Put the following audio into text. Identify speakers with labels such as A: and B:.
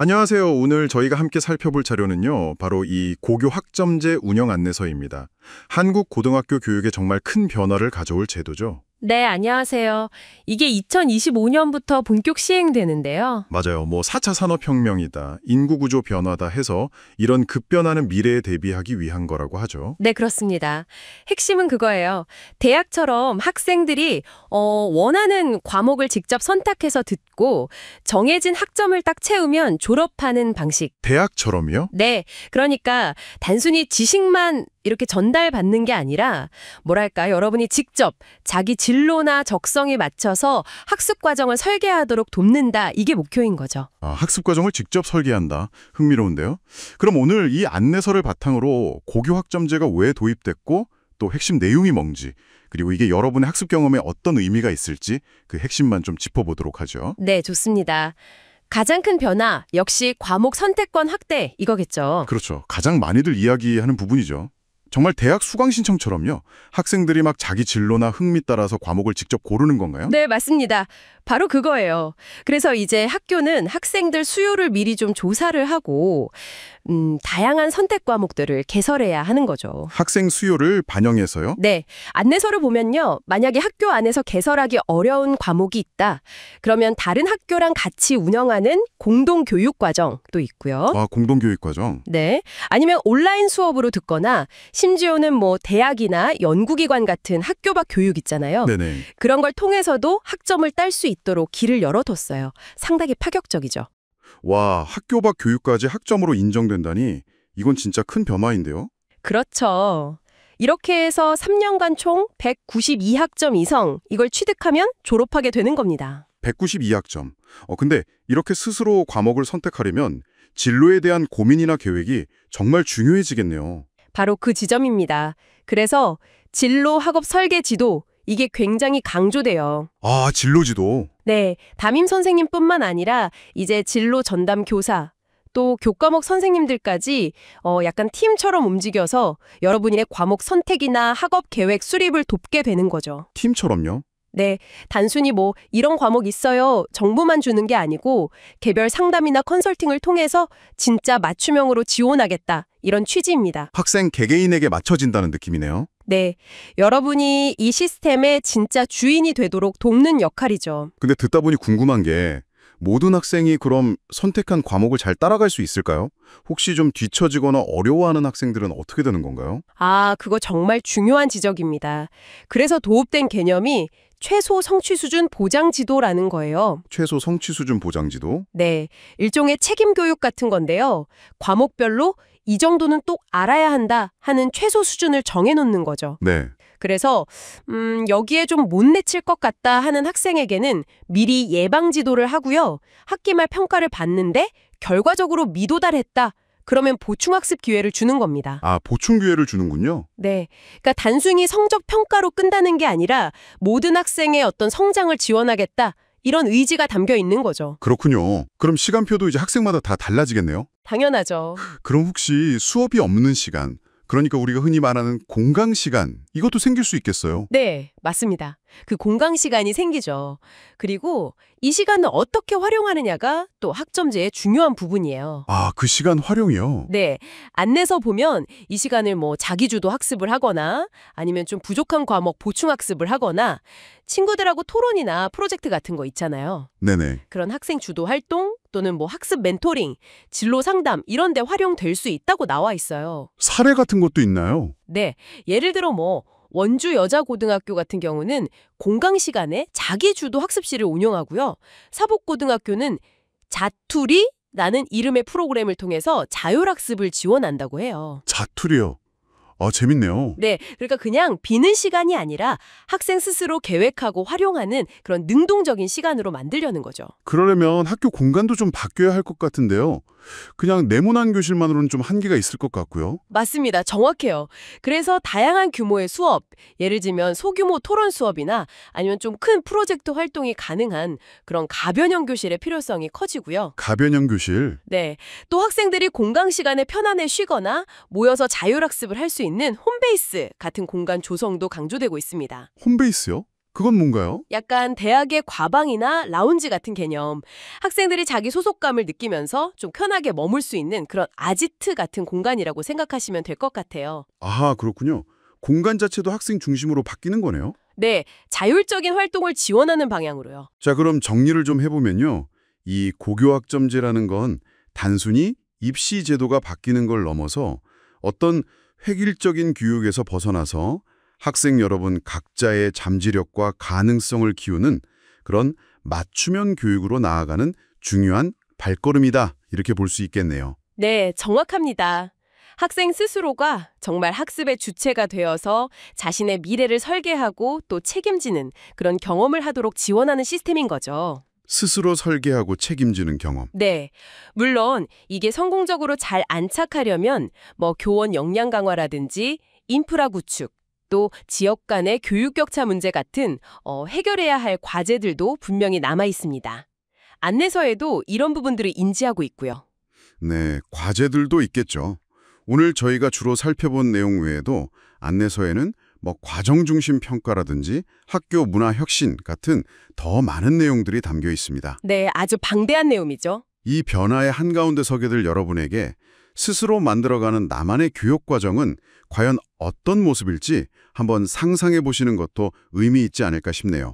A: 안녕하세요. 오늘 저희가 함께 살펴볼 자료는요. 바로 이 고교 학점제 운영 안내서입니다. 한국 고등학교 교육에 정말 큰 변화를 가져올 제도죠.
B: 네, 안녕하세요. 이게 2025년부터 본격 시행되는데요.
A: 맞아요. 4차 산업혁명이다, 인구구조 변화다 해서 이런 급변하는 미래에 대비하기 위한 거라고 하죠.
B: 네, 그렇습니다. 핵심은 그거예요. 대학처럼 학생들이 원하는 과목을 직접 선택해서 듣고 정해진 학점을 딱 채우면 졸업하는 방식.
A: 대학처럼요?
B: 네, 그러니까 단순히 지식만 이렇게 전달받는 게 아니라 뭐랄까 여러분이 직접 자기 진로나 적성에 맞춰서 학습 과정을 설계하도록 돕는다. 이게 목표인 거죠.
A: 학습 과정을 직접 설계한다. 흥미로운데요. 그럼 오늘 이 안내서를 바탕으로 고교 학점제가 왜 도입됐고 또 핵심 내용이 뭔지, 그리고 이게 여러분의 학습 경험에 어떤 의미가 있을지 그 핵심만 좀 짚어보도록 하죠.
B: 네, 좋습니다. 가장 큰 변화 역시 과목 선택권 확대 이거겠죠.
A: 그렇죠. 가장 많이들 이야기하는 부분이죠. 정말 대학 수강 신청처럼요. 학생들이 막 자기 진로나 흥미 따라서 과목을 직접 고르는 건가요?
B: 네, 맞습니다. 바로 그거예요. 그래서 이제 학교는 학생들 수요를 미리 좀 조사를 하고 다양한 선택 과목들을 개설해야 하는 거죠.
A: 학생 수요를 반영해서요?
B: 네, 안내서를 보면요. 만약에 학교 안에서 개설하기 어려운 과목이 있다. 그러면 다른 학교랑 같이 운영하는 공동교육과정도 있고요.
A: 공동교육과정.
B: 네, 아니면 온라인 수업으로 듣거나 심지어는 대학이나 연구기관 같은 학교 밖 교육 있잖아요.
A: 네네.
B: 그런 걸 통해서도 학점을 딸 수 있도록 길을 열어뒀어요. 상당히 파격적이죠.
A: 와, 학교 밖 교육까지 학점으로 인정된다니 이건 진짜 큰 변화인데요?
B: 그렇죠. 이렇게 해서 3년간 총 192학점 이상 이걸 취득하면 졸업하게 되는 겁니다.
A: 192학점. 근데 이렇게 스스로 과목을 선택하려면 진로에 대한 고민이나 계획이 정말 중요해지겠네요.
B: 바로 그 지점입니다. 그래서 진로 학업 설계 지도 이게 굉장히 강조돼요.
A: 진로지도.
B: 네, 담임 선생님뿐만 아니라 이제 진로 전담 교사, 또 교과목 선생님들까지 약간 팀처럼 움직여서 여러분의 과목 선택이나 학업 계획 수립을 돕게 되는 거죠.
A: 팀처럼요?
B: 네, 단순히 이런 과목 있어요 정보만 주는 게 아니고 개별 상담이나 컨설팅을 통해서 진짜 맞춤형으로 지원하겠다 이런 취지입니다.
A: 학생 개개인에게 맞춰진다는 느낌이네요.
B: 네, 여러분이 이 시스템의 진짜 주인이 되도록 돕는 역할이죠.
A: 근데 듣다 보니 궁금한 게 모든 학생이 그럼 선택한 과목을 잘 따라갈 수 있을까요? 혹시 좀 뒤처지거나 어려워하는 학생들은 어떻게 되는 건가요?
B: 그거 정말 중요한 지적입니다. 그래서 도입된 개념이 최소 성취 수준 보장 지도라는 거예요.
A: 최소 성취 수준 보장 지도?
B: 네, 일종의 책임 교육 같은 건데요. 과목별로 이 정도는 꼭 알아야 한다 하는 최소 수준을 정해놓는 거죠.
A: 네.
B: 그래서 여기에 좀 못 내칠 것 같다 하는 학생에게는 미리 예방 지도를 하고요. 학기 말 평가를 받는데 결과적으로 미도달했다. 그러면 보충학습 기회를 주는 겁니다.
A: 보충 기회를 주는군요.
B: 네, 그러니까 단순히 성적 평가로 끝나는 게 아니라 모든 학생의 어떤 성장을 지원하겠다. 이런 의지가 담겨 있는 거죠.
A: 그렇군요. 그럼 시간표도 이제 학생마다 다 달라지겠네요?
B: 당연하죠.
A: 그럼 혹시 수업이 없는 시간, 그러니까 우리가 흔히 말하는 공강 시간, 이것도 생길 수 있겠어요?
B: 네, 맞습니다. 그 공강 시간이 생기죠. 그리고 이 시간을 어떻게 활용하느냐가 또 학점제의 중요한 부분이에요.
A: 그 시간 활용이요?
B: 네, 안내서 보면 이 시간을 자기주도 학습을 하거나 아니면 좀 부족한 과목 보충 학습을 하거나 친구들하고 토론이나 프로젝트 같은 거 있잖아요.
A: 네네.
B: 그런 학생 주도 활동 또는 학습 멘토링, 진로 상담 이런 데 활용될 수 있다고 나와 있어요.
A: 사례 같은 것도 있나요?
B: 네, 예를 들어 원주 여자고등학교 같은 경우는 공강 시간에 자기주도 학습실을 운영하고요. 사복고등학교는 자투리라는 이름의 프로그램을 통해서 자율학습을 지원한다고 해요.
A: 자투리요? 재밌네요.
B: 네, 그러니까 그냥 비는 시간이 아니라 학생 스스로 계획하고 활용하는 그런 능동적인 시간으로 만들려는 거죠.
A: 그러려면 학교 공간도 좀 바뀌어야 할 것 같은데요. 그냥 네모난 교실만으로는 좀 한계가 있을 것 같고요.
B: 맞습니다. 정확해요. 그래서 다양한 규모의 수업, 예를 들면 소규모 토론 수업이나 아니면 좀 큰 프로젝트 활동이 가능한 그런 가변형 교실의 필요성이 커지고요.
A: 가변형 교실?
B: 네, 또 학생들이 공강 시간에 편안히 쉬거나 모여서 자율학습을 할 수 있는 홈베이스 같은 공간 조성도 강조되고 있습니다.
A: 홈베이스요? 그건 뭔가요?
B: 약간 대학의 과방이나 라운지 같은 개념. 학생들이 자기 소속감을 느끼면서 좀 편하게 머물 수 있는 그런 아지트 같은 공간이라고 생각하시면 될 것 같아요.
A: 아하, 그렇군요. 공간 자체도 학생 중심으로 바뀌는 거네요.
B: 네, 자율적인 활동을 지원하는 방향으로요.
A: 자, 그럼 정리를 좀 해보면요. 이 고교학점제라는 건 단순히 입시 제도가 바뀌는 걸 넘어서 어떤 획일적인 교육에서 벗어나서 학생 여러분 각자의 잠재력과 가능성을 키우는 그런 맞춤형 교육으로 나아가는 중요한 발걸음이다. 이렇게 볼 수 있겠네요.
B: 네, 정확합니다. 학생 스스로가 정말 학습의 주체가 되어서 자신의 미래를 설계하고 또 책임지는 그런 경험을 하도록 지원하는 시스템인 거죠.
A: 스스로 설계하고 책임지는 경험.
B: 네. 물론 이게 성공적으로 잘 안착하려면 뭐 교원 역량 강화라든지 인프라 구축, 또 지역 간의 교육 격차 문제 같은 해결해야 할 과제들도 분명히 남아 있습니다. 안내서에도 이런 부분들을 인지하고 있고요.
A: 네, 과제들도 있겠죠. 오늘 저희가 주로 살펴본 내용 외에도 안내서에는 뭐 과정 중심 평가라든지 학교 문화 혁신 같은 더 많은 내용들이 담겨 있습니다.
B: 네, 아주 방대한 내용이죠.
A: 이 변화의 한가운데 서게 될 여러분에게 스스로 만들어가는 나만의 교육 과정은 과연 어떤 모습일지 한번 상상해 보시는 것도 의미 있지 않을까 싶네요.